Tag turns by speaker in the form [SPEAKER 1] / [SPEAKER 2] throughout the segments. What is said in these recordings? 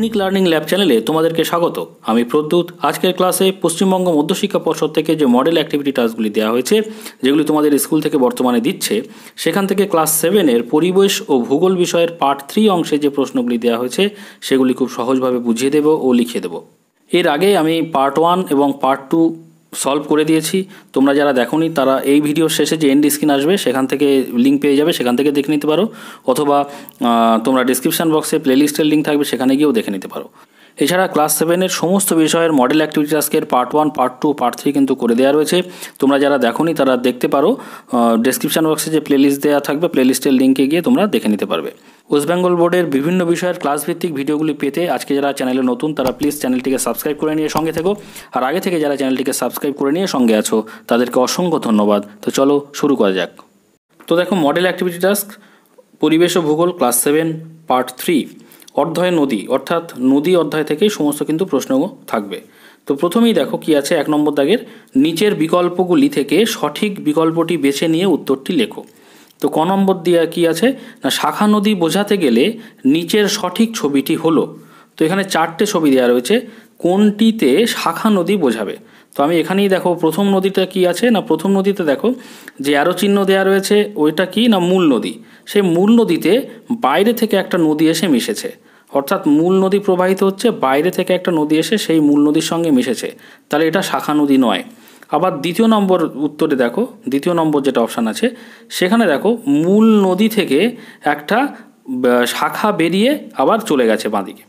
[SPEAKER 1] Unique learning lab চ্যানেলে তোমাদেরকে স্বাগত। আমি প্রদ্যুৎ। আজকের ক্লাসে পশ্চিমবঙ্গ মধ্যশিক্ষা পর্ষদ থেকে যে মডেল অ্যাক্টিভিটি টাস্কগুলি দেওয়া হয়েছে, যেগুলি তোমাদের স্কুল থেকে বর্তমানে দিচ্ছে, সেখান থেকে ক্লাস 7-এর পরিবেশ ও ভূগোল বিষয়ের পার্ট 3 অংশে যে প্রশ্নগুলি দেওয়া হয়েছে সেগুলি খুব সহজভাবে বুঝিয়ে দেব ও লিখে দেব। এর আগে আমি পার্ট 1 এবং পার্ট 2 সলভ করে দিয়েছি। তোমরা যারা দেখোনি তারা এই ভিডিওর শেষে যে এন্ড স্ক্রিন আসবে সেখান থেকে লিঙ্ক পেয়ে যাবে, সেখান থেকে দেখে নিতে পারো, অথবা তোমরা ডিসক্রিপশান বক্সে প্লেলিস্টের লিঙ্ক থাকবে, সেখানে গিয়েও দেখে নিতে পারো। এছাড়া ক্লাস 7-এর সমস্ত বিষয়ের মডেল অ্যাক্টিভিটি টাস্কের পার্ট 1, পার্ট 2, পার্ট 3 কিন্তু করে দেওয়া রয়েছে। তোমরা যারা দেখোনি তারা দেখতে পারো, ডিসক্রিপশান বক্সে যে প্লেলিস্ট দেওয়া থাকবে প্লেলিস্টের লিঙ্কে গিয়ে তোমরা দেখে নিতে পারবে। ওয়েস্ট বেঙ্গল বোর্ডের বিভিন্ন বিষয়ের ক্লাস ভিত্তিক ভিডিওগুলি পেতে আজকে যারা চ্যানেলে নতুন তারা প্লিজ চ্যানেলটিকে সাবস্ক্রাইব করে নিয়ে সঙ্গে থেকো, আর আগে থেকে যারা চ্যানেলটিকে সাবস্ক্রাইব করে নিয়ে সঙ্গে আছো তাদেরকে অসংখ্য ধন্যবাদ। তো চলো শুরু করা যাক। তো দেখো, মডেল অ্যাক্টিভিটি টাস্ক পরিবেশ ও ভূগোল ক্লাস 7 পার্ট 3 অধ্যায় নদী, অর্থাৎ নদী অধ্যায় থেকেই সমস্ত কিন্তু প্রশ্ন থাকবে। তো প্রথমেই দেখো কি আছে, 1 নম্বর দাগের নিচের বিকল্পগুলি থেকে সঠিক বিকল্পটি বেছে নিয়ে উত্তরটি লেখো। তো ক নম্বর দিয়ে কি আছে না, শাখা নদী বোঝাতে গেলে নিচের সঠিক ছবিটি হলো। তো এখানে 4টে ছবি দেওয়া রয়েছে, কোনটিতে শাখা নদী বোঝাবে? তো আমি এখানেই দেখো প্রথম নদীটা কি আছে না, প্রথম নদীতে দেখো যে অ্যারো চিহ্ন দেওয়া রয়েছে ওইটা কি না, মূল নদী। সেই মূল নদীতে বাইরে থেকে একটা নদী এসে মিশেছে, অর্থাৎ মূল নদী প্রবাহিত হচ্ছে, বাইরে থেকে একটা নদী এসে সেই মূল নদীর সঙ্গে মিশেছে, তাহলে এটা শাখা নদী নয়। আবার দ্বিতীয় নম্বর উত্তরে দেখো, দ্বিতীয় নম্বর যেটা অপশান আছে সেখানে দেখো মূল নদী থেকে একটা শাখা বেরিয়ে আবার চলে গেছে বাঁদিকে।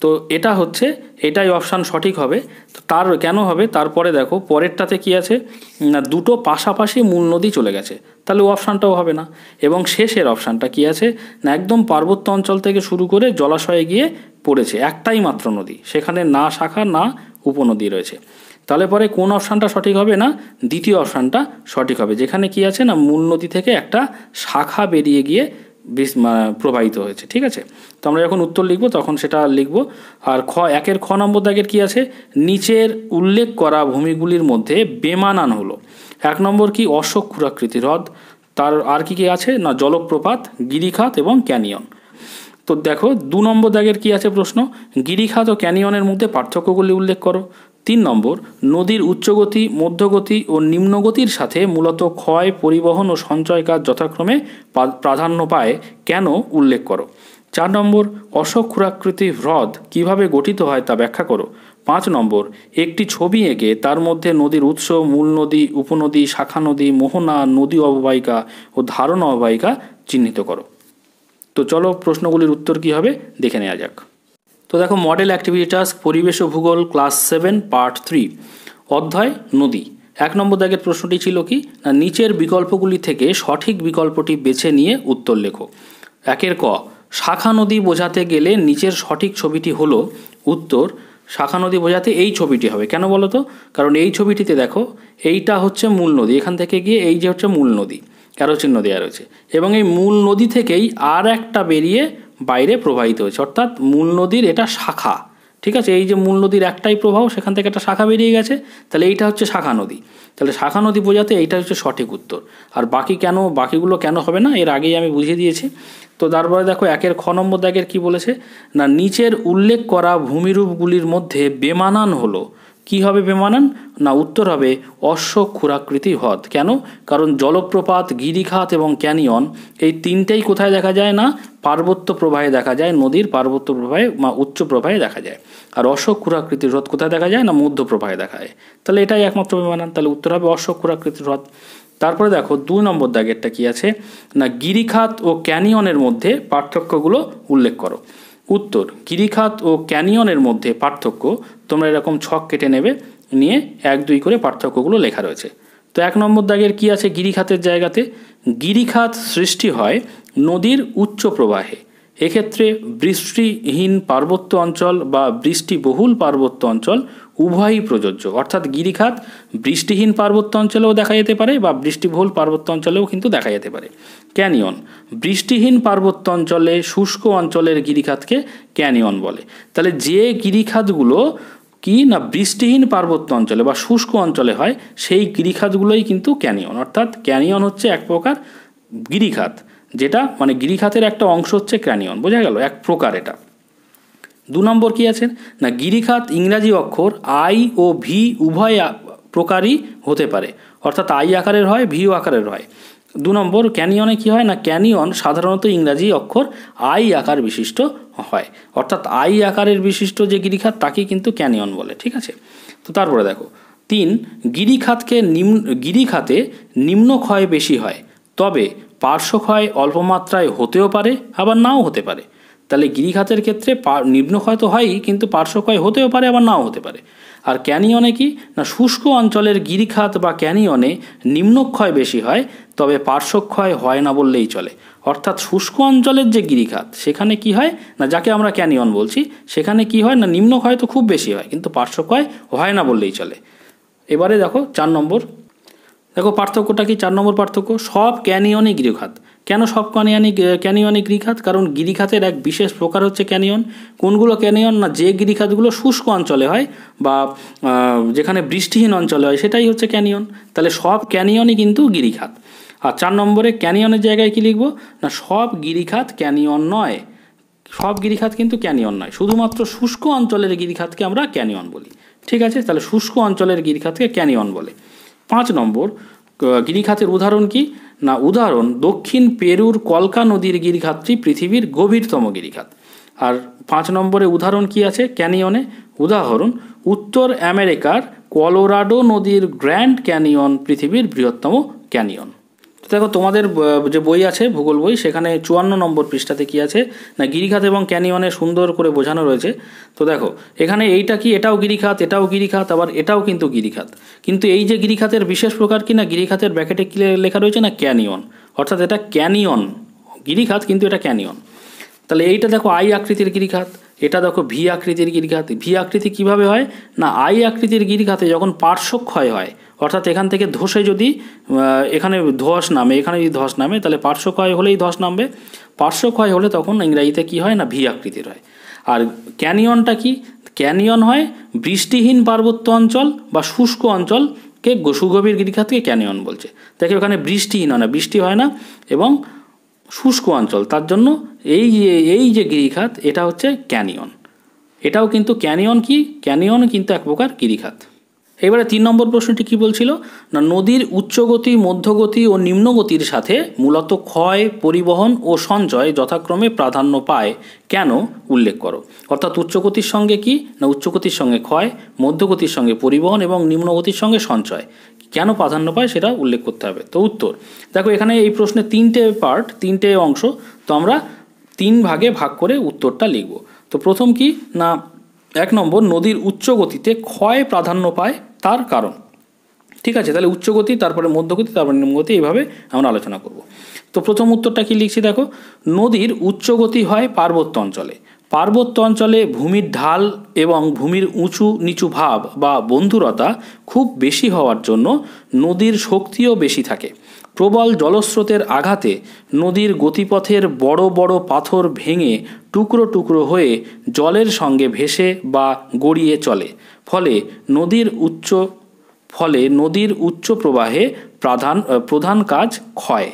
[SPEAKER 1] তো এটা হচ্ছে, এটাই অপশান সঠিক হবে। তো তার কেন হবে, তারপরে দেখো পরেরটাতে কি আছে না, দুটো পাশাপাশি মূল নদী চলে গেছে, তাহলে ও অপশানটাও হবে না। এবং শেষের অপশানটা কি আছে না, একদম পার্বত্য অঞ্চল থেকে শুরু করে জলাশয়ে গিয়ে পড়েছে, একটাই মাত্র নদী, সেখানে না শাখা না উপনদী রয়েছে। তাহলে পরে কোন অপশানটা সঠিক হবে না, দ্বিতীয় অপশানটা সঠিক হবে, যেখানে কি আছে না মূল নদী থেকে একটা শাখা বেরিয়ে গিয়ে প্রবাহিত হয়েছে। ঠিক আছে, তো আমরা যখন উত্তর লিখব তখন সেটা লিখব। আর একের খ নম্বর দাগের কি আছে, নিচের উল্লেখ করা ভূমিগুলির মধ্যে বেমানান হলো। 1 নম্বর কি, অশোক ক্ষুরাকৃতি হ্রদ। তার আর কি কি আছে না, জলপ্রপাত, গিরিখাত এবং ক্যানিয়ন। তো দেখো 2 নম্বর দাগের কি আছে প্রশ্ন, গিরিখাত ও ক্যানিয়নের মধ্যে পার্থক্যগুলি উল্লেখ করো। 3 নম্বর, নদীর উচ্চগতি, মধ্যগতি ও নিম্নগতির সাথে মূলত ক্ষয়, পরিবহন ও সঞ্চয় কাজ যথাক্রমে প্রাধান্য পায় কেন উল্লেখ করো। 4 নম্বর, অশোক ক্ষুরাকৃতি হ্রদ কীভাবে গঠিত হয় তা ব্যাখ্যা করো। 5 নম্বর, একটি ছবি এঁকে তার মধ্যে নদীর উৎস, মূল নদী, উপনদী, শাখা নদী, মোহনা, নদী অববাহিকা ও ধারণ অববাহিকা চিহ্নিত করো। তো চলো প্রশ্নগুলির উত্তর কী হবে দেখে নেওয়া যাক। তো দেখো, মডেল অ্যাক্টিভিটি টাস্ক পরিবেশ ও ভূগোল ক্লাস 7 পার্ট 3 অধ্যায় নদী। 1 নম্বর দাগের প্রশ্নটি ছিল কি না, নিচের বিকল্পগুলি থেকে সঠিক বিকল্পটি বেছে নিয়ে উত্তর লেখো। 1 ক, শাখা নদী বোঝাতে গেলে নিচের সঠিক ছবিটি হলো। উত্তর, শাখা নদী বোঝাতে এই ছবিটি হবে। কেন বলো তো, কারণ এই ছবিটিতে দেখো এইটা হচ্ছে মূল নদী, এখান থেকে গিয়ে এই যে হচ্ছে মূল নদী, অ্যারো চিহ্ন দেওয়া রয়েছে, এবং এই মূল নদী থেকেই আর একটা বেরিয়ে বাইরে প্রবাহিত হয়েছে, অর্থাৎ মূল নদীর এটা শাখা। ঠিক আছে, এই যে মূল নদীর একটাই প্রবাহ, সেখান থেকে একটা শাখা বেরিয়ে গেছে, তাহলে এইটা হচ্ছে শাখা নদী। তাহলে শাখা নদী বোঝাতে এইটা হচ্ছে সঠিক উত্তর। আর বাকিগুলো কেন হবে না এর আগেই আমি বুঝিয়ে দিয়েছি। তো তারপরে দেখো 1 খ নম্বর দাগের কি বলেছে না, নিচের উল্লেখ করা ভূমিরূপগুলির মধ্যে বেমানান হলো। কি হবে বেমানান না, উত্তর হবে অশোক ক্ষুরাকৃতি হ্রদ। কেন, কারণ জলপ্রপাত, গিরিখাত এবং ক্যানিয়ন এই তিনটেই কোথায় দেখা যায় না, পার্বত্য প্রবাহে দেখা যায়, নদীর পার্বত্য প্রবাহে বা উচ্চ প্রবাহে দেখা যায়। আর অশোক ক্ষুরাকৃতির হ্রদ কোথায় দেখা যায় না, মধ্য প্রবাহে দেখা যায়। তাহলে এটাই একমাত্র বেমানান, তাহলে উত্তর হবে অশোক ক্ষুরাকৃতির হ্রদ। তারপরে দেখো 2 নম্বর দাগেরটা কি আছে না, গিরিখাত ও ক্যানিয়নের মধ্যে পার্থক্যগুলো উল্লেখ করো। উত্তর, গিরিখাত ও ক্যানিয়নের মধ্যে পার্থক্য তোমরা এরকম ছক কেটে নেবে, নিয়ে 1, 2 করে পার্থক্যগুলো লেখা রয়েছে। তো 1 নম্বর দাগের কি আছে, গিরিখাতের জায়গাতে গিরিখাত সৃষ্টি হয় নদীর উচ্চ প্রবাহে। এক্ষেত্রে বৃষ্টিহীন পার্বত্য অঞ্চল বা বৃষ্টিবহুল পার্বত্য অঞ্চল উভয়ই প্রযোজ্য, অর্থাৎ গিরিখাত বৃষ্টিহীন পার্বত্য অঞ্চলেও দেখা যেতে পারে বা বৃষ্টিবহুল পার্বত্য অঞ্চলেও কিন্তু দেখা যেতে পারে। ক্যানিয়ন, বৃষ্টিহীন পার্বত্য অঞ্চলে শুষ্ক অঞ্চলের গিরিখাতকে ক্যানিয়ন বলে। তাহলে যে গিরিখাতগুলো কি না বৃষ্টিহীন পার্বত্য অঞ্চলে বা শুষ্ক অঞ্চলে হয় সেই গিরিখাতগুলোই কিন্তু ক্যানিয়ন, অর্থাৎ ক্যানিয়ন হচ্ছে এক প্রকার গিরিখাত, যেটা মানে গিরিখাতের একটা অংশ হচ্ছে ক্যানিয়ন, বোঝা গেল, এক প্রকার এটা। 2 নম্বর কি আছে না গিরিখাত ইংরাজি অক্ষর আই ও ভি উভয় প্রকারই হতে পারে, অর্থাৎ আই আকারের হয় ভিও আকারের হয়। 2 নম্বর ক্যানিয়নে কি হয় না ক্যানিয়ন সাধারণত ইংরাজি অক্ষর আই আকার বিশিষ্ট হয়, অর্থাৎ আই আকারের বিশিষ্ট যে গিরিখাত তাকে কিন্তু ক্যানিয়ন বলে। ঠিক আছে, তো তারপরে দেখো 3 গিরিখাতে নিম্নক্ষয় বেশি হয়, তবে পার্শ্বক্ষয় অল্প মাত্রায় হতেও পারে আবার নাও হতে পারে। তাহলে গিরিখাতের ক্ষেত্রে নিম্নক্ষয় তো হয়ই, কিন্তু পার্শ্বক্ষয় হতেও পারে আবার নাও হতে পারে। আর ক্যানিয়নে কি না শুষ্ক অঞ্চলের গিরিখাত বা ক্যানিয়নে নিম্নক্ষয় বেশি হয়, তবে পার্শ্বক্ষয় হয় না বললেই চলে। অর্থাৎ শুষ্ক অঞ্চলের যে গিরিখাত সেখানে কি হয় না যাকে আমরা ক্যানিয়ন বলছি, সেখানে কি হয় না নিম্নক্ষয় তো খুব বেশি হয়, কিন্তু পার্শ্বক্ষয় হয় না বললেই চলে। এবারে দেখো 4 নম্বর, দেখো পার্থক্যটা কি 4 নম্বর পার্থক্য, সব ক্যানিয়নই গিরিখাত। কেন সব ক্যানিয়নই গিরিখাত? কারণ গিরিখাতের এক বিশেষ প্রকার হচ্ছে ক্যানিয়ন। কোনগুলো ক্যানিয়ন না যে গিরিখাতগুলো শুষ্ক অঞ্চলে হয় বা যেখানে বৃষ্টিহীন অঞ্চলে হয় সেটাই হচ্ছে ক্যানিয়ন। তাহলে সব ক্যানিয়নই কিন্তু গিরিখাত। আর 4 নম্বরে ক্যানিয়নের জায়গায় কি লিখবো না সব গিরিখাত ক্যানিয়ন নয়, সব গিরিখাত কিন্তু ক্যানিয়ন নয়, শুধুমাত্র শুষ্ক অঞ্চলের গিরিখাতকে আমরা ক্যানিয়ন বলি। ঠিক আছে, তাহলে শুষ্ক অঞ্চলের গিরিখাতকে ক্যানিয়ন বলে। 5 নম্বর গিরিখাতের উদাহরণ কি না উদাহরণ দক্ষিণ পেরুর কলকা নদীর গিরিখাতটি পৃথিবীর গভীরতম গিরিখাত। আর 5 নম্বরে উদাহরণ কি আছে ক্যানিয়নে, উদাহরণ উত্তর আমেরিকার কলোরাডো নদীর গ্র্যান্ড ক্যানিয়ন পৃথিবীর বৃহত্তম ক্যানিয়ন। দেখো তোমাদের যে বই আছে ভূগোল বই সেখানে 54 নম্বর পৃষ্ঠাতে কি আছে না গিরিখাত এবং ক্যানিয়নে সুন্দর করে বোঝানো রয়েছে। তো দেখো এখানে এইটা কি এটাও গিরিখাত এটাও গিরিখাত আবার এটাও কিন্তু গিরিখাত, কিন্তু এই যে গিরিখাতের বিশেষ প্রকার কি না গিরিখাতের ব্র্যাকেটে কি লেখা রয়েছে না ক্যানিয়ন, অর্থাৎ এটা ক্যানিয়ন গিরিখাত কিন্তু এটা ক্যানিয়ন। তাহলে এইটা দেখো আই আকৃতির গিরিখাত, এটা দেখো ভি আকৃতির গিরিখাত। ভি আকৃতি কিভাবে হয় না আই আকৃতির গিরিখাতে যখন পার্শ্বক্ষয় হয়, অর্থাৎ এখান থেকে ধসে যদি এখানে ধস নামে এখানে যদি ধস নামে তাহলে পার্শ্বক্ষয় হলেই ধস নামবে, পার্শ্বক্ষয় হলে তখন ইংরাজিতে কি হয় না ভি আকৃতির হয়। আর ক্যানিয়নটা কি ক্যানিয়ন হয় বৃষ্টিহীন পার্বত্য অঞ্চল বা শুষ্ক অঞ্চলকে সুগভীর গিরিখাতকে ক্যানিয়ন বলছে। দেখো এখানে বৃষ্টিহীন হয় না বৃষ্টি হয় না এবং শুষ্ক অঞ্চল, তার জন্য এই যে গিরিখাত এটা হচ্ছে ক্যানিয়ন। এটাও কিন্তু ক্যানিয়ন কি ক্যানিয়ন কিন্তু এক প্রকার গিরিখাত। এবারে 3 নম্বর প্রশ্নটি কি বলছিল না নদীর উচ্চগতি মধ্যগতি ও নিম্নগতির সাথে মূলত ক্ষয় পরিবহন ও সঞ্চয় যথাক্রমে প্রাধান্য পায় কেন উল্লেখ করো। অর্থাৎ উচ্চগতির সঙ্গে কি না উচ্চগতির সঙ্গে ক্ষয়, মধ্যগতির সঙ্গে পরিবহন এবং নিম্নগতির সঙ্গে সঞ্চয় কেন প্রাধান্য পায় সেটা উল্লেখ করতে হবে। তো উত্তর দেখো এখানে এই প্রশ্নে 3টে পার্ট 3টে অংশ, তো আমরা 3 ভাগে ভাগ করে উত্তরটা লিখব। তো প্রথম কি না 1 নম্বর নদীর উচ্চগতিতে ক্ষয় প্রাধান্য পায় তার কারণ। ঠিক আছে, তাহলে উচ্চগতি তারপরে মধ্যগতি তারপরে নিম্নগতি এইভাবে আমরা আলোচনা করব। তো প্রথম উত্তরটা কি লিখছি দেখো নদীর উচ্চগতি হয় পার্বত্য অঞ্চলে, পার্বত্য অঞ্চলে ভূমির ঢাল এবং ভূমির উঁচু নিচু ভাব বা বন্ধুরতা খুব বেশি হওয়ার জন্য নদীর শক্তিও বেশি থাকে। প্রবল জলস্রোতের আঘাতে নদীর গতিপথের বড় বড় পাথর ভেঙে টুকরো টুকরো হয়ে জলের সঙ্গে ভেসে বা গড়িয়ে চলে, ফলে নদীর উচ্চ প্রবাহে প্রধান কাজ ক্ষয়।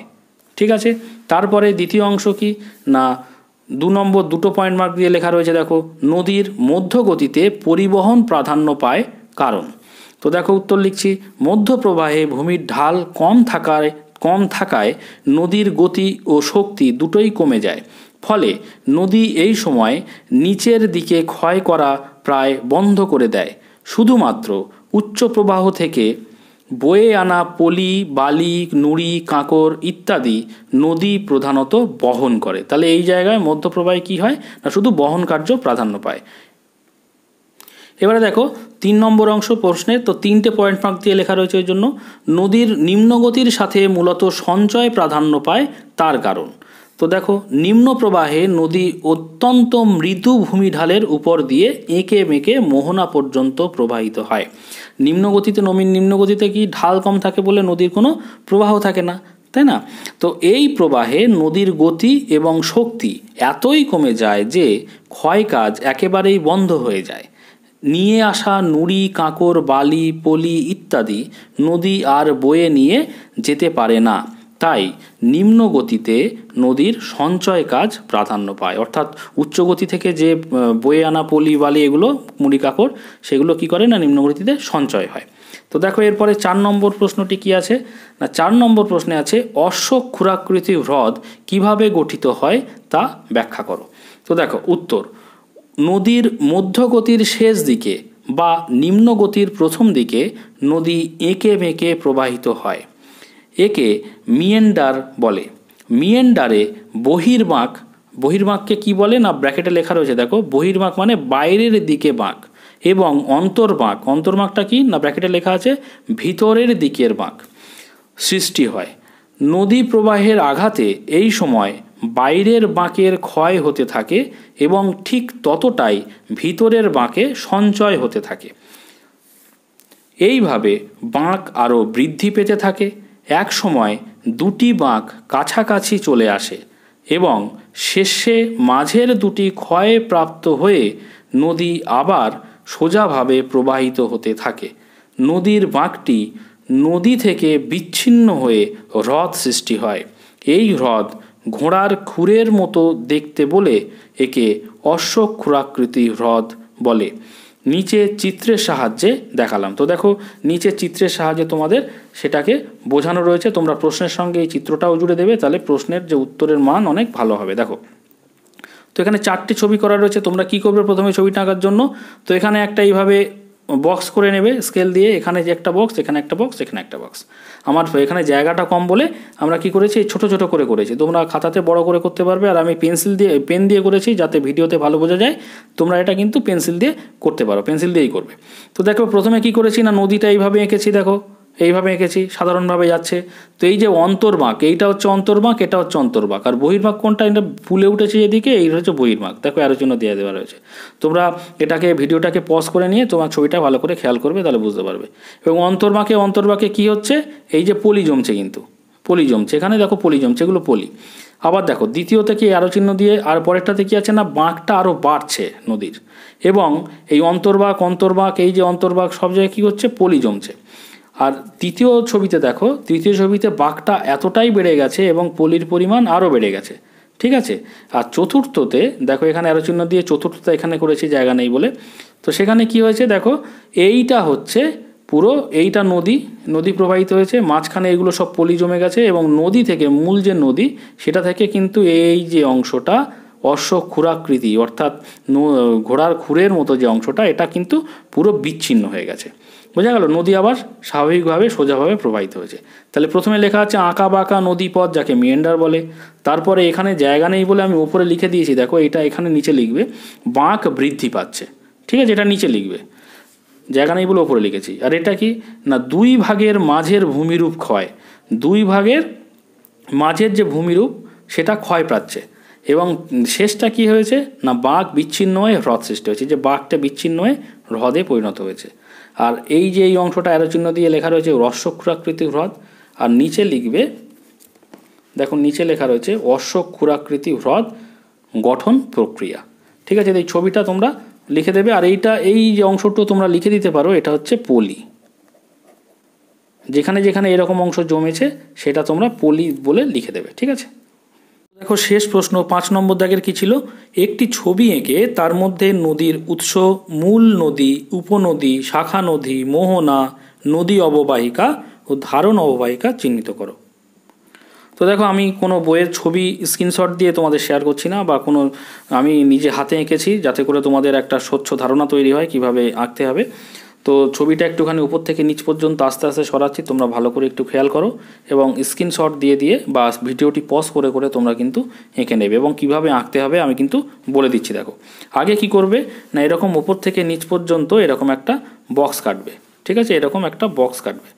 [SPEAKER 1] ঠিক আছে, তারপরে দ্বিতীয় অংশ কি না 2 নম্বর 2টো পয়েন্ট মার্ক দিয়ে লেখা রয়েছে দেখো নদীর মধ্যগতিতে পরিবহন প্রাধান্য পায় কারণ। তো দেখো উত্তর লিখছি মধ্যপ্রবাহে ভূমির ঢাল কম থাকায় নদীর গতি ও শক্তি দুটোই কমে যায়, ফলে নদী এই সময় নিচের দিকে ক্ষয় করা প্রায় বন্ধ করে দেয়। শুধুমাত্র উচ্চ প্রবাহ থেকে বয়ে আনা পলি বালি নুড়ি কাঁকড় ইত্যাদি নদী প্রধানত বহন করে। তাহলে এই জায়গায় মধ্যপ্রবাহে কি হয় না শুধু বহন কার্য প্রাধান্য পায়। এবারে দেখো 3 নম্বর অংশ প্রশ্নের, তো 3টে পয়েন্ট মার্ক দিয়ে লেখা রয়েছে ওই জন্য নদীর নিম্নগতির সাথে মূলত সঞ্চয় প্রাধান্য পায় তার কারণ। তো দেখো নিম্ন প্রবাহে নদী অত্যন্ত মৃদু ভূমিঢালের উপর দিয়ে এঁকে বেঁকে মোহনা পর্যন্ত প্রবাহিত হয়। নিম্নগতিতে কি ঢাল কম থাকে বলে নদীর কোনো প্রবাহ থাকে না, তাই না? তো এই প্রবাহে নদীর গতি এবং শক্তি এতই কমে যায় যে ক্ষয় কাজ একেবারেই বন্ধ হয়ে যায়। নিয়ে আসা নুড়ি কাঁকড় বালি পলি ইত্যাদি নদী আর বয়ে নিয়ে যেতে পারে না। তাই নিম্ন গতিতে নদীর সঞ্চয় কাজ প্রাধান্য পায়। অর্থাৎ উচ্চ গতি থেকে যে বয়ে আনা পলি বালি এগুলো মুড়ি কাকড় সেগুলো কি করে না নিম্ন গতিতে সঞ্চয় হয়। তো দেখো এরপরে 4 নম্বর প্রশ্নটি কি আছে না 4 নম্বর প্রশ্নে আছে অশ্বক ক্ষুরাকৃতি হ্রদ কিভাবে গঠিত হয় তা ব্যাখ্যা করো। তো দেখো উত্তর, নদীর মধ্যগতির শেষ দিকে বা নিম্ন গতির প্রথম দিকে নদী এঁকে বেঁকে প্রবাহিত হয়। একে মিয়েন্ডার বলে। মিয়েন্ডারে বহির্বাঁককে কি বলে না ব্র্যাকেটে লেখা রয়েছে দেখো, বহির্বাঁক মানে বাইরের দিকে বাঁক, এবং অন্তর্বাঁকটা কি না ব্র্যাকেটে লেখা আছে ভিতরের দিকের বাঁক সৃষ্টি হয়। নদী প্রবাহের আঘাতে এই সময় বাইরের বাঁকের ক্ষয় হতে থাকে এবং ঠিক ততটাই ভিতরের বাঁকে সঞ্চয় হতে থাকে। এইভাবে বাঁক আরও বৃদ্ধি পেতে থাকে। এক সময় দুটি বাঁক কাছাকাছি চলে আসে এবং শেষে মাঝের দুটি ক্ষয়ে প্রাপ্ত হয়ে নদী আবার সোজাভাবে প্রবাহিত হতে থাকে। নদীর বাঁকটি নদী থেকে বিচ্ছিন্ন হয়ে হ্রদ সৃষ্টি হয়। এই হ্রদ ঘোড়ার খুরের মতো দেখতে বলে একে অশ্বক ক্ষুরাকৃতি হ্রদ বলে। নিচে চিত্রের সাহায্যে দেখালাম। তো দেখো নিচে চিত্রের সাহায্যে তোমাদের সেটাকে বোঝানো রয়েছে। তোমরা প্রশ্নের সঙ্গে এই চিত্রটাও জুড়ে দেবে, তাহলে প্রশ্নের যে উত্তরের মান অনেক ভালো হবে। দেখো তো এখানে 4টি ছবি করা রয়েছে। তোমরা কি করবে প্রথমে ছবিটা আঁকার জন্য, তো এখানে একটা এইভাবে বক্স করে নেবে স্কেল দিয়ে, এখানে যে একটা বক্স, এখানে একটা বক্স, এখানে একটা বক্স। আমার এখানে জায়গাটা কম বলে আমরা কি করেছি ছোট ছোট করে করেছি। তোমরা খাতাতে বড় করে করতে পারবে, আর আমি পেন দিয়ে করেছি যাতে ভিডিওতে ভালো বোঝা যায়। তোমরা এটা কিন্তু পেন্সিল দিয়ে করতে পারো, পেন্সিল দিয়েই করবে। তো দেখো প্রথমে কি করেছি না নদীটা এইভাবে এঁকেছি, দেখো এইভাবে এঁকেছি সাধারণভাবে যাচ্ছে। তো এই যে অন্তর্বাঁক, এইটা হচ্ছে অন্তর্বাঁক, এটা হচ্ছে অন্তর্বাঁক, আর বহির্বাঁক কোনটা এটা ফুলে উঠেছে এদিকে, এই হচ্ছে বহির্বাঁক। দেখো এর জন্য দিয়ে দেওয়া রয়েছে। তোমরা ভিডিওটাকে পজ করে নিয়ে তোমার ছবিটা ভালো করে খেয়াল করবে, তাহলে বুঝতে পারবে। এবং অন্তর্বাঁকে কি হচ্ছে এই যে পলি জমছে, কিন্তু পলি জমছে এখানে, দেখো পলি জমছে, এগুলো পলি। আবার দেখো দ্বিতীয়তে কি অ্যারো চিহ্ন দিয়ে, আর পরেরটাতে কি আছে না বাঁকটা আরও বাড়ছে নদীর, এবং এই অন্তর্বাঁক এই যে অন্তর্বাঁক সব জায়গায় কী হচ্ছে পলি জমছে। আর তৃতীয় ছবিতে বাঁকটা এতটাই বেড়ে গেছে এবং পলির পরিমাণ আরও বেড়ে গেছে, ঠিক আছে। আর চতুর্থতে দেখো এখানে অ্যারো চিহ্ন দিয়ে চতুর্থটা এখানে করেছি জায়গা নেই বলে। তো সেখানে কি হয়েছে দেখো, এইটা হচ্ছে পুরো এইটা নদী প্রবাহিত হয়েছে, মাঝখানে এগুলো সব পলি জমে গেছে, এবং নদী থেকে মূল যে নদী সেটা থেকে কিন্তু এই যে অংশটা অশ্বক ক্ষুরাকৃতি অর্থাৎ ঘোড়ার খুরের মতো যে অংশটা, এটা কিন্তু পুরো বিচ্ছিন্ন হয়ে গেছে। বোঝা গেল, নদী আবার স্বাভাবিকভাবে সোজাভাবে প্রবাহিত হয়েছে। তাহলে প্রথমে লেখা আছে আঁকা বাঁকা নদী পথ, যাকে মিয়েন্ডার বলে। তারপরে এখানে জায়গা নেই বলে আমি উপরে লিখে দিয়েছি, দেখো এটা এখানে নিচে লিখবে বাঁক বৃদ্ধি পাচ্ছে, ঠিক আছে, এটা নিচে লিখবে, জায়গা নেই বলে উপরে লিখেছি। আর এটা কি না দুই ভাগের মাঝের ভূমিরূপ ক্ষয়, দুই ভাগের মাঝের যে ভূমিরূপ সেটা ক্ষয় পাচ্ছে, এবং শেষটা কি হয়েছে না বাঁক বিচ্ছিন্ন হয়ে হ্রদ সৃষ্টি হয়েছে, যে বাঁকটা বিচ্ছিন্ন হয়ে হ্রদে পরিণত হয়েছে। আর এই যে এই অংশটা অ্যারো চিহ্ন দিয়ে লেখা রয়েছে অশ্বক ক্ষুরাকৃতি হ্রদ, আর নিচে লিখবে দেখো নিচে লেখা রয়েছে অশ্বক ক্ষুরাকৃতি হ্রদ গঠন প্রক্রিয়া, ঠিক আছে। এই ছবিটা তোমরা লিখে দেবে। আর এই যে অংশটা তোমরা লিখে দিতে পারো, এটা হচ্ছে পলি, যেখানে যেখানে এরকম অংশ জমেছে সেটা তোমরা পলি বলে লিখে দেবে, ঠিক আছে। দেখো শেষ প্রশ্ন 5 নম্বর দাগের কি ছিল, একটি ছবি এঁকে তার মধ্যে নদীর উৎস, মূল নদী, উপনদী, শাখা নদী, মোহনা, নদী অববাহিকা ও ধারণ অববাহিকা চিহ্নিত করো। তো দেখো আমি কোনো বইয়ের ছবি স্ক্রিনশট দিয়ে তোমাদের শেয়ার করছি না, বা কোনো আমি নিজে হাতে এঁকেছি যাতে করে তোমাদের একটা স্বচ্ছ ধারণা তৈরি হয় কিভাবে আঁকতে হবে। তো ছবিটা একটুখানি উপর থেকে নিচ পর্যন্ত আস্তে আস্তে সরাচ্ছি, তোমরা ভালো করে একটু খেয়াল করো, এবং স্ক্রিনশট দিয়ে বা ভিডিওটি পজ করে তোমরা কিন্তু এঁকে নেবে, এবং কিভাবে আঁকতে হবে আমি কিন্তু বলে দিচ্ছি। দেখো আগে কি করবে না এরকম উপর থেকে নিচ পর্যন্ত এরকম একটা বক্স কাটবে, ঠিক আছে, এরকম একটা বক্স কাটবে,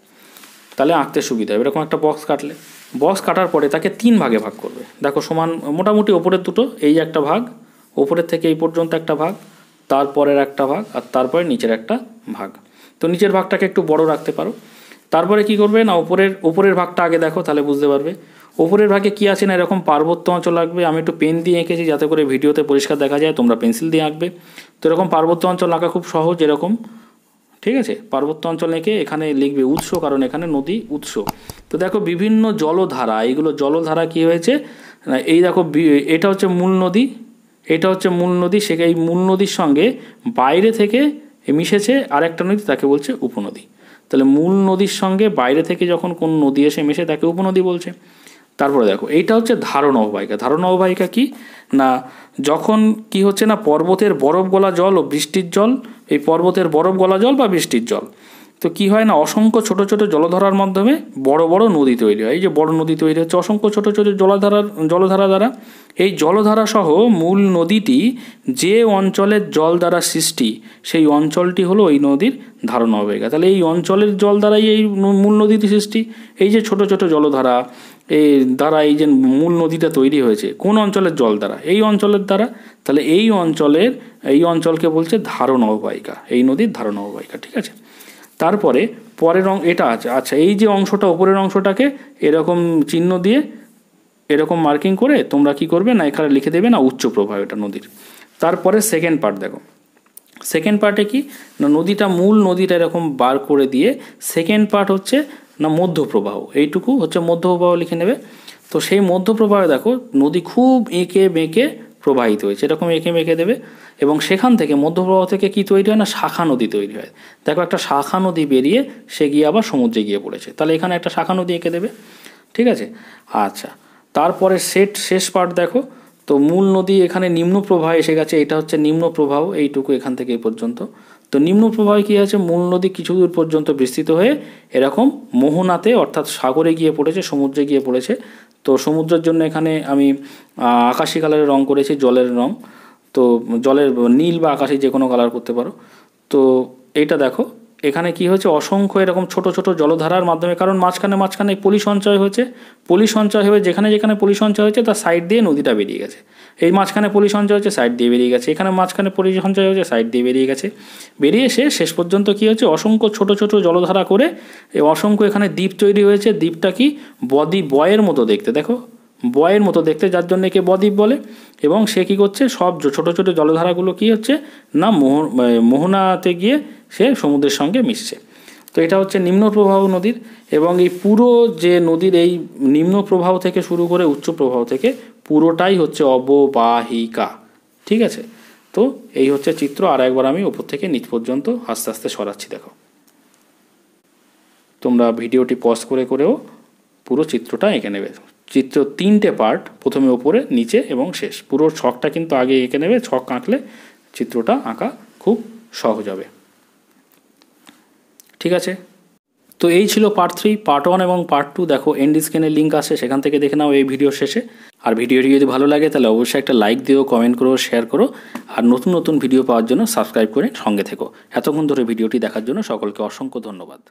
[SPEAKER 1] তাহলে আঁকতে সুবিধা হবে। এরকম একটা বক্স কাটার পরে তাকে 3 ভাগে ভাগ করবে। দেখো সমান মোটামুটি ওপরের দুটো, এই একটা ভাগ, ওপরের থেকে এই পর্যন্ত একটা ভাগ, তারপরের একটা ভাগ, আর তারপরে নিচের একটা ভাগ। তো নিচের ভাগটাকে একটু বড় রাখতে পারো। তারপরে কি করবে না উপরের ভাগটা আগে দেখো, তাহলে বুঝতে পারবে উপরের ভাগে কি আছে না এরকম পার্বত্য অঞ্চল আঁকবে। আমি একটু পেন দিয়ে এঁকেছি যাতে করে ভিডিওতে পরিষ্কার দেখা যায়, তোমরা পেন্সিল দিয়ে আঁকবে। তো এরকম পার্বত্য অঞ্চল আঁকা খুব সহজ, এরকম, ঠিক আছে, পার্বত্য অঞ্চল এঁকে এখানে লিখবে উৎস, কারণ এখানে নদী উৎস। তো দেখো বিভিন্ন জলধারা, এইগুলো জলধারা কি হয়েছে, এই দেখো এটা হচ্ছে মূল নদী, এটা হচ্ছে মূল নদী, সে এই মূল নদীর সঙ্গে বাইরে থেকে মিশেছে আরেকটা নদী, তাকে বলছে উপনদী। তাহলে মূল নদীর সঙ্গে বাইরে থেকে যখন কোন নদী এসে মেশে তাকে উপনদী বলছে। তারপরে দেখো এইটা হচ্ছে ধারণ অববাহিকা। ধারণ অববাহিকা কি না, যখন কি হচ্ছে না, পর্বতের বরফ গলা জল ও বৃষ্টির জল, এই পর্বতের বরফ গলা জল বা বৃষ্টির জল, তো কি হয় না, অসংখ্য ছোট ছোট জলধারার মাধ্যমে বড় বড় নদী তৈরি হয়। এই যে বড় নদী তৈরি হচ্ছে অসংখ্য ছোট ছোট জলধারা দ্বারা। এই জলধারা সহ মূল নদীটি যে অঞ্চলের জল দ্বারা সৃষ্টি, সেই অঞ্চলটি হলো ওই নদীর ধারণ অববাহিকা। তাহলে এই অঞ্চলের জল দ্বারাই এই মূল নদীটি সৃষ্টি। এই যে ছোট ছোট জলধারা এই দ্বারা এই যে মূল নদীটা তৈরি হয়েছে, কোন অঞ্চলের জল দ্বারা, এই অঞ্চলের দ্বারা। তাহলে এই অঞ্চলকে বলছে ধারণ অববাহিকা, এই নদীর ধারণ অববাহিকা। ঠিক আছে, তারপরে পরের এটা আছে। আচ্ছা, এই যে অংশটা, উপরের অংশটাকে এরকম চিহ্ন দিয়ে এরকম মার্কিং করে তোমরা কি করবে না, এখানে লিখে দেবে না উচ্চ প্রবাহ এটা নদীর। তারপরে সেকেন্ড পার্ট দেখো, সেকেন্ড পার্টে কি না, মূল নদীটা এরকম বার করে দিয়ে সেকেন্ড পার্ট হচ্ছে না মধ্যপ্রবাহ, এইটুকু হচ্ছে মধ্যপ্রবাহ লিখে নেবে। তো সেই মধ্যপ্রবাহে দেখো নদী খুব এঁকে বেঁকে প্রবাহিত হয়েছে, এরকম এঁকে বেঁকে দেবে, এবং সেখান থেকে মধ্যপ্রবাহ থেকে কি তৈরি হয় না, শাখা নদী তৈরি হয়। দেখো একটা শাখা নদী বেরিয়ে সে গিয়ে আবার সমুদ্রে গিয়ে পড়েছে, তাহলে এখানে একটা শাখা নদী এঁকে দেবে। ঠিক আছে, আচ্ছা, তারপরে শেষ পার্ট দেখো, তো মূল নদী এখানে নিম্ন প্রবাহ এসে গেছে, এটা হচ্ছে নিম্ন প্রবাহ, এইটুকু এখান থেকে এই পর্যন্ত। তো নিম্ন প্রবাহে কী আছে, মূল নদী কিছু দূর পর্যন্ত বিস্তৃত হয়ে এরকম মোহনাতে অর্থাৎ সাগরে গিয়ে পড়েছে, সমুদ্রে গিয়ে পড়েছে। তো সমুদ্রের জন্য এখানে আমি আকাশি কালারের রং করেছি, জলের রং। তো জলের নীল বা আকাশি যে কোনো কালার করতে পারো। তো এইটা দেখো এখানে কি হয়েছে, অসংখ্য এরকম ছোট ছোট জলধারার মাধ্যমে, কারণ মাঝখানে পলি সঞ্চয় হয়েছে, পলি সঞ্চয় হয়ে যেখানে যেখানে পলি সঞ্চয় হয়েছে তার সাইড দিয়ে নদীটা বেরিয়ে গেছে। এই মাঝখানে পলি সঞ্চয় হচ্ছে, সাইড দিয়ে বেরিয়ে গেছে, এখানে মাঝখানে পলি সঞ্চয় হয়েছে, সাইড দিয়ে বেরিয়ে গেছে। বেরিয়ে এসে শেষ পর্যন্ত কি হচ্ছে, অসংখ্য ছোট ছোট জলধারা করে এই অসংখ্য এখানে দ্বীপ তৈরি হয়েছে। দ্বীপটা কি বয়ের মতো দেখতে, দেখো বয়ের মতো দেখতে, যার জন্য একে বদ্বীপ বলে। এবং সে কী করছে, সব ছোট ছোট জলধারাগুলো কি হচ্ছে না মোহনাতে গিয়ে সে সমুদ্রের সঙ্গে মিশছে। তো এটা হচ্ছে নিম্ন প্রবাহ নদীর। এবং এই পুরো যে নদীর এই নিম্ন প্রবাহ থেকে শুরু করে উচ্চ প্রবাহ থেকে পুরোটাই হচ্ছে অববাহিকা। ঠিক আছে, তো এই হচ্ছে চিত্র। আর একবার আমি ওপর থেকে নিচ পর্যন্ত আস্তে আস্তে সরাচ্ছি, দেখো তোমরা ভিডিওটি পজ করেও পুরো চিত্রটা এঁকে নেবে। চিত্র 3টে পার্ট, প্রথমে ওপরে, নিচে এবং শেষ। পুরো ছকটা কিন্তু আগে এঁকে নেবে, ছক আঁকলে চিত্রটা আঁকা খুব সহজ হবে। ঠিক আছে, তো এই ছিল পার্ট 3। পার্ট 1 এবং পার্ট 2 দেখো এন্ড স্ক্রিনের লিঙ্ক আছে, সেখান থেকে দেখে নাও এই ভিডিওর শেষে। আর ভিডিওটি যদি ভালো লাগে তাহলে অবশ্যই একটা লাইক দিও, কমেন্ট করো, শেয়ার করো। আর নতুন নতুন ভিডিও পাওয়ার জন্য সাবস্ক্রাইব করে সঙ্গে থেকো। এতক্ষণ ধরে ভিডিওটি দেখার জন্য সকলকে অসংখ্য ধন্যবাদ।